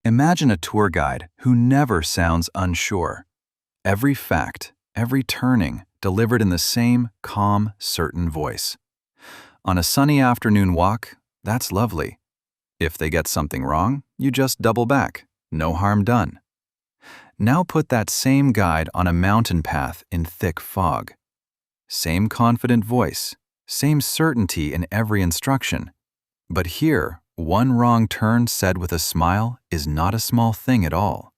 Imagine a tour guide who never sounds unsure. Every fact, every turning, delivered in the same calm, certain voice. On a sunny afternoon walk, that's lovely. If they get something wrong, you just double back. No harm done. Now put that same guide on a mountain path in thick fog. Same confident voice, same certainty in every instruction. But here, one wrong turn said with a smile is not a small thing at all.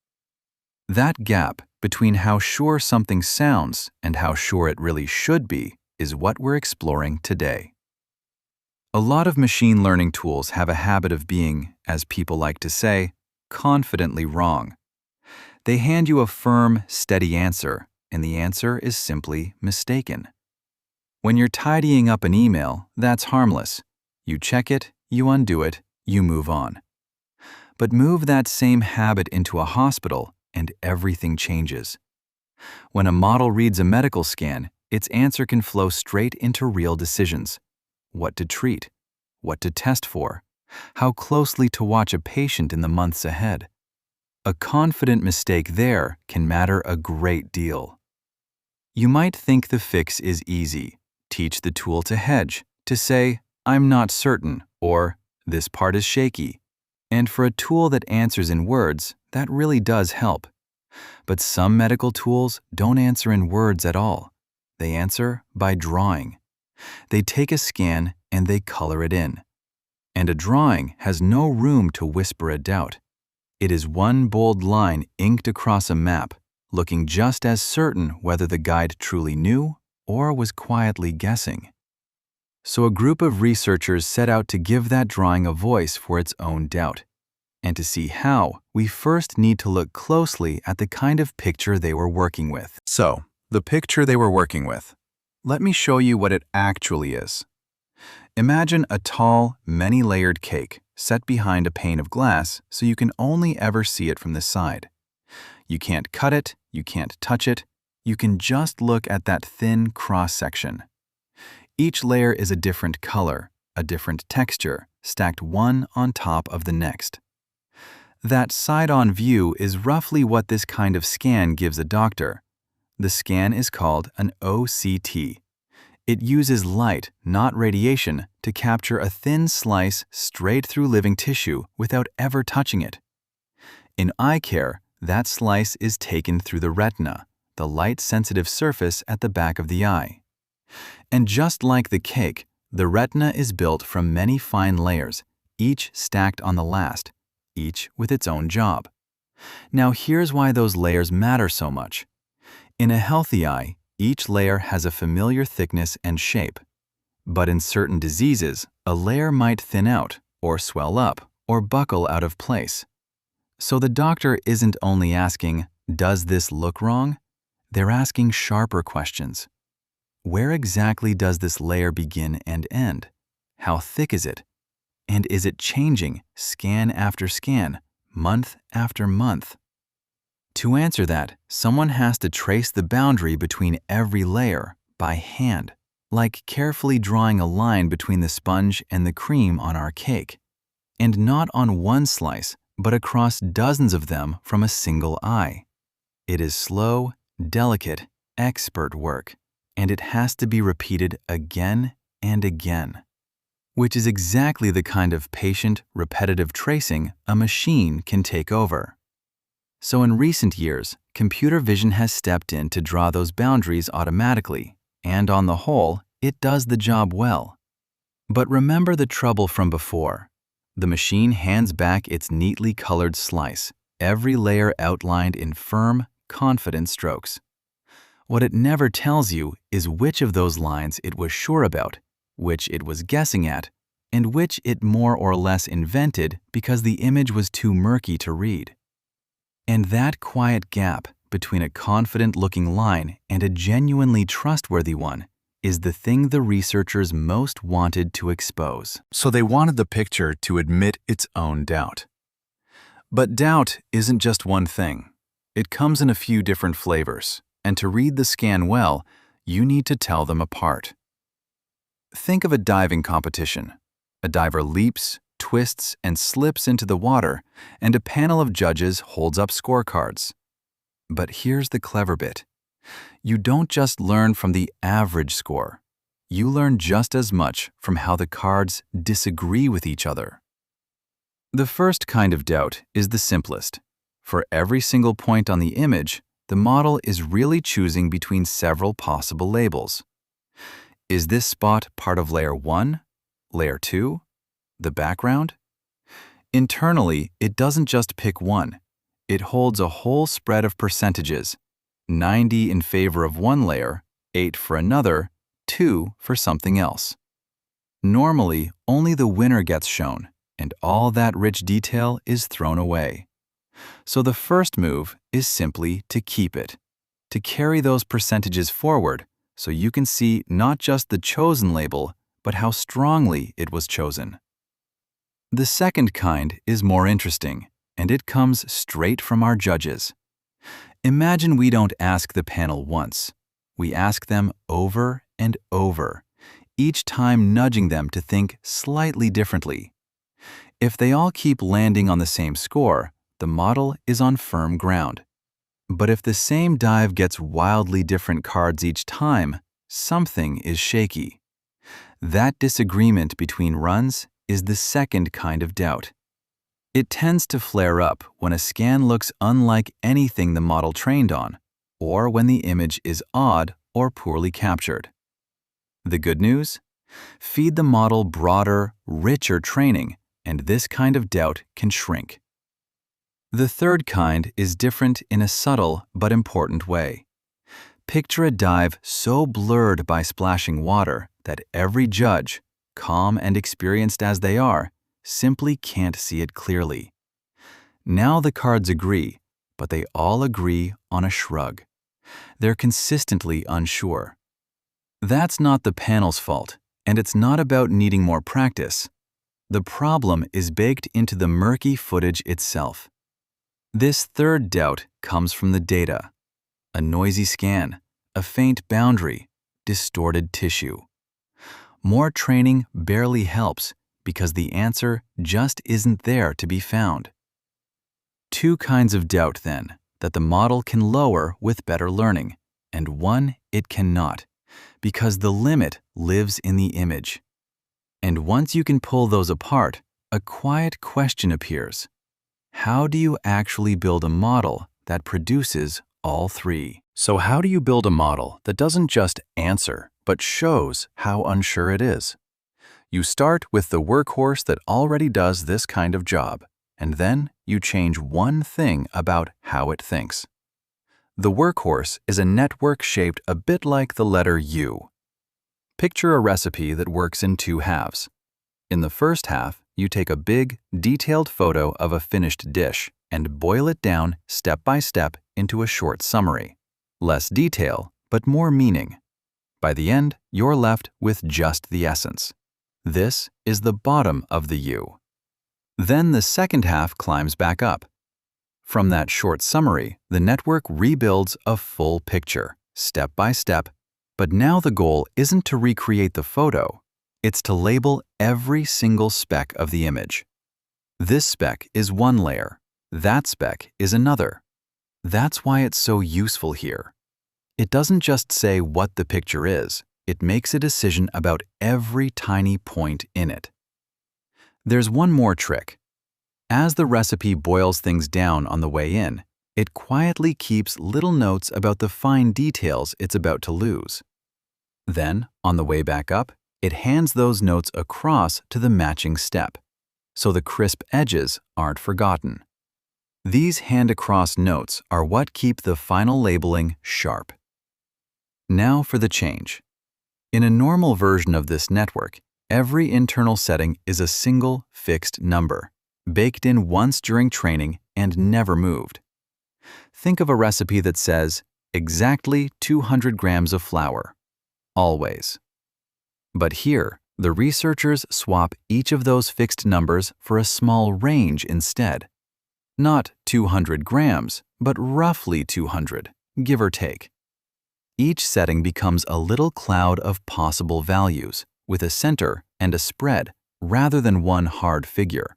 That gap between how sure something sounds and how sure it really should be is what we're exploring today. A lot of machine learning tools have a habit of being, as people like to say, confidently wrong. They hand you a firm, steady answer, and the answer is simply mistaken. When you're tidying up an email, that's harmless. You check it, you undo it, you move on. But move that same habit into a hospital, and everything changes. When a model reads a medical scan, its answer can flow straight into real decisions. What to treat, what to test for, how closely to watch a patient in the months ahead. A confident mistake there can matter a great deal. You might think the fix is easy. Teach the tool to hedge, to say, "I'm not certain," or "this part is shaky." And for a tool that answers in words, that really does help. But some medical tools don't answer in words at all. They answer by drawing. They take a scan and they color it in. And a drawing has no room to whisper a doubt. It is one bold line inked across a map, looking just as certain whether the guide truly knew or was quietly guessing. So a group of researchers set out to give that drawing a voice for its own doubt. And to see how, we first need to look closely at the kind of picture they were working with. So, the picture they were working with. Let me show you what it actually is. Imagine a tall, many-layered cake set behind a pane of glass so you can only ever see it from the side. You can't cut it, you can't touch it, you can just look at that thin cross-section. Each layer is a different color, a different texture, stacked one on top of the next. That side-on view is roughly what this kind of scan gives a doctor. The scan is called an OCT. It uses light, not radiation, to capture a thin slice straight through living tissue without ever touching it. In eye care, that slice is taken through the retina, the light-sensitive surface at the back of the eye. And just like the cake, the retina is built from many fine layers, each stacked on the last, each with its own job. Now here's why those layers matter so much. In a healthy eye, each layer has a familiar thickness and shape. But in certain diseases, a layer might thin out, or swell up, or buckle out of place. So the doctor isn't only asking, "Does this look wrong?" They're asking sharper questions. Where exactly does this layer begin and end? How thick is it? And is it changing scan after scan, month after month? To answer that, someone has to trace the boundary between every layer by hand, like carefully drawing a line between the sponge and the cream on our cake. And not on one slice, but across dozens of them from a single eye. It is slow, delicate, expert work, and it has to be repeated again and again. Which is exactly the kind of patient, repetitive tracing a machine can take over. So in recent years, computer vision has stepped in to draw those boundaries automatically, and on the whole, it does the job well. But remember the trouble from before. The machine hands back its neatly colored slice, every layer outlined in firm, confident strokes. What it never tells you is which of those lines it was sure about, which it was guessing at, and which it more or less invented because the image was too murky to read. And that quiet gap between a confident-looking line and a genuinely trustworthy one is the thing the researchers most wanted to expose. So they wanted the picture to admit its own doubt. But doubt isn't just one thing. It comes in a few different flavors, and to read the scan well, you need to tell them apart. Think of a diving competition. A diver leaps, twists, and slips into the water, and a panel of judges holds up scorecards. But here's the clever bit. You don't just learn from the average score. You learn just as much from how the cards disagree with each other. The first kind of doubt is the simplest. For every single point on the image, the model is really choosing between several possible labels. Is this spot part of layer 1, layer 2, the background? Internally, it doesn't just pick one. It holds a whole spread of percentages, 90 in favor of one layer, 8 for another, 2 for something else. Normally, only the winner gets shown, and all that rich detail is thrown away. So the first move is simply to keep it, to carry those percentages forward so you can see not just the chosen label, but how strongly it was chosen. The second kind is more interesting, and it comes straight from our judges. Imagine we don't ask the panel once. We ask them over and over, each time nudging them to think slightly differently. If they all keep landing on the same score, the model is on firm ground. But if the same dive gets wildly different cards each time, something is shaky. That disagreement between runs is the second kind of doubt. It tends to flare up when a scan looks unlike anything the model trained on, or when the image is odd or poorly captured. The good news? Feed the model broader, richer training, and this kind of doubt can shrink. The third kind is different in a subtle but important way. Picture a dive so blurred by splashing water that every judge, calm and experienced as they are, simply can't see it clearly. Now the cards agree, but they all agree on a shrug. They're consistently unsure. That's not the panel's fault, and it's not about needing more practice. The problem is baked into the murky footage itself. This third doubt comes from the data. A noisy scan, a faint boundary, distorted tissue. More training barely helps because the answer just isn't there to be found. Two kinds of doubt, then, that the model can lower with better learning, and one it cannot, because the limit lives in the image. And once you can pull those apart, a quiet question appears. How do you actually build a model that produces all three? So how do you build a model that doesn't just answer, but shows how unsure it is? You start with the workhorse that already does this kind of job, and then you change one thing about how it thinks. The workhorse is a network shaped a bit like the letter U. Picture a recipe that works in two halves. In the first half, you take a big, detailed photo of a finished dish and boil it down step by step into a short summary. Less detail, but more meaning. By the end, you're left with just the essence. This is the bottom of the U. Then the second half climbs back up. From that short summary, the network rebuilds a full picture, step by step, but now the goal isn't to recreate the photo. It's to label every single speck of the image. This speck is one layer. That speck is another. That's why it's so useful here. It doesn't just say what the picture is. It makes a decision about every tiny point in it. There's one more trick. As the recipe boils things down on the way in, it quietly keeps little notes about the fine details it's about to lose. Then, on the way back up, it hands those notes across to the matching step, so the crisp edges aren't forgotten. These hand-across notes are what keep the final labeling sharp. Now for the change. In a normal version of this network, every internal setting is a single fixed number, baked in once during training and never moved. Think of a recipe that says, exactly 200 grams of flour. Always. But here, the researchers swap each of those fixed numbers for a small range instead. Not 200 grams, but roughly 200, give or take. Each setting becomes a little cloud of possible values, with a center and a spread rather than one hard figure.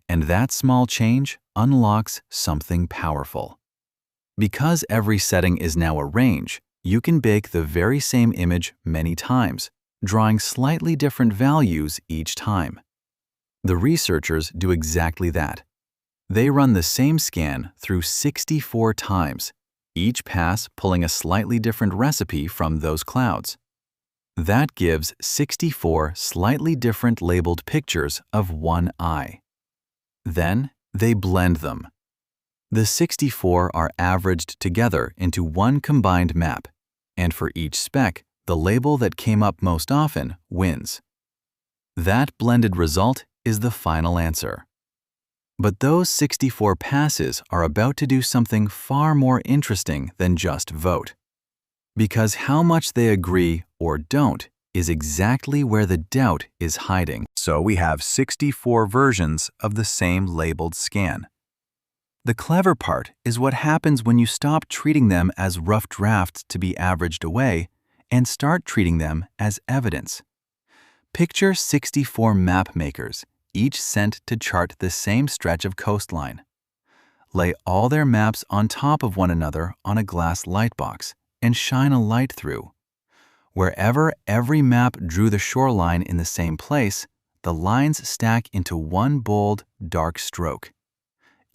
And that small change unlocks something powerful. Because every setting is now a range, you can bake the very same image many times, drawing slightly different values each time. The researchers do exactly that. They run the same scan through 64 times, each pass pulling a slightly different recipe from those clouds. That gives 64 slightly different labeled pictures of one eye. Then they blend them. The 64 are averaged together into one combined map, and for each speck, the label that came up most often wins. That blended result is the final answer. But those 64 passes are about to do something far more interesting than just vote. Because how much they agree or don't is exactly where the doubt is hiding. So we have 64 versions of the same labeled scan. The clever part is what happens when you stop treating them as rough drafts to be averaged away and start treating them as evidence. Picture 64 map makers, each sent to chart the same stretch of coastline. Lay all their maps on top of one another on a glass lightbox and shine a light through. Wherever every map drew the shoreline in the same place, the lines stack into one bold, dark stroke.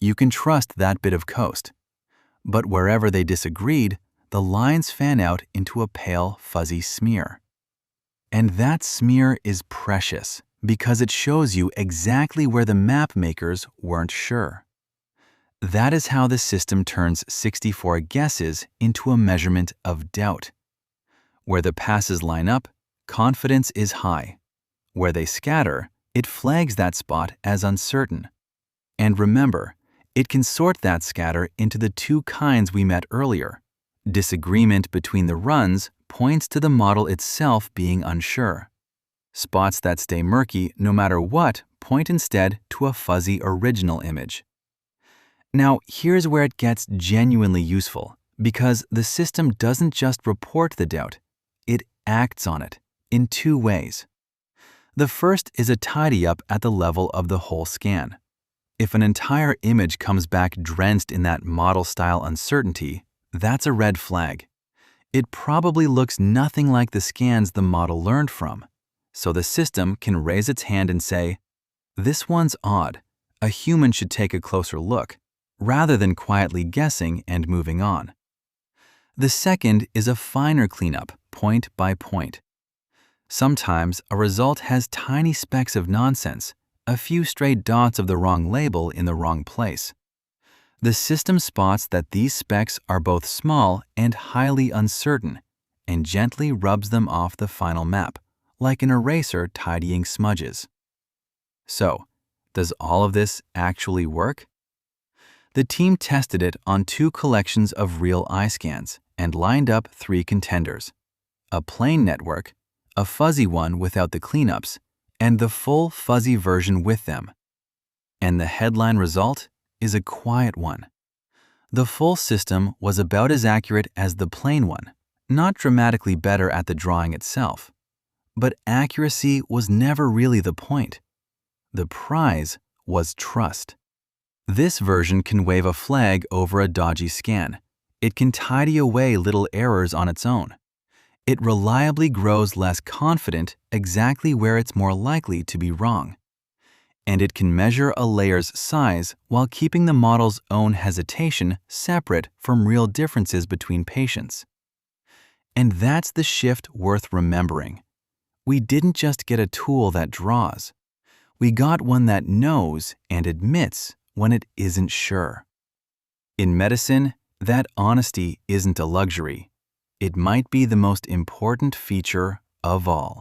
You can trust that bit of coast. But wherever they disagreed, the lines fan out into a pale, fuzzy smear. And that smear is precious because it shows you exactly where the map makers weren't sure. That is how the system turns 64 guesses into a measurement of doubt. Where the passes line up, confidence is high. Where they scatter, it flags that spot as uncertain. And remember, it can sort that scatter into the two kinds we met earlier. Disagreement between the runs points to the model itself being unsure. Spots that stay murky no matter what point instead to a fuzzy original image. Now, here's where it gets genuinely useful, because the system doesn't just report the doubt, it acts on it in two ways. The first is a tidy-up at the level of the whole scan. If an entire image comes back drenched in that model-style uncertainty, that's a red flag. It probably looks nothing like the scans the model learned from, so the system can raise its hand and say, "This one's odd. A human should take a closer look," rather than quietly guessing and moving on. The second is a finer cleanup, point by point. Sometimes a result has tiny specks of nonsense, a few stray dots of the wrong label in the wrong place. The system spots that these specks are both small and highly uncertain, and gently rubs them off the final map, like an eraser tidying smudges. So, does all of this actually work? The team tested it on 2 collections of real eye scans and lined up 3 contenders: a plain network, a fuzzy one without the cleanups, and the full fuzzy version with them. And the headline result is a quiet one. The full system was about as accurate as the plain one, not dramatically better at the drawing itself. But accuracy was never really the point. The prize was trust. This version can wave a flag over a dodgy scan. It can tidy away little errors on its own. It reliably grows less confident exactly where it's more likely to be wrong. And it can measure a layer's size while keeping the model's own hesitation separate from real differences between patients. And that's the shift worth remembering. We didn't just get a tool that draws. We got one that knows and admits when it isn't sure. In medicine, that honesty isn't a luxury. It might be the most important feature of all.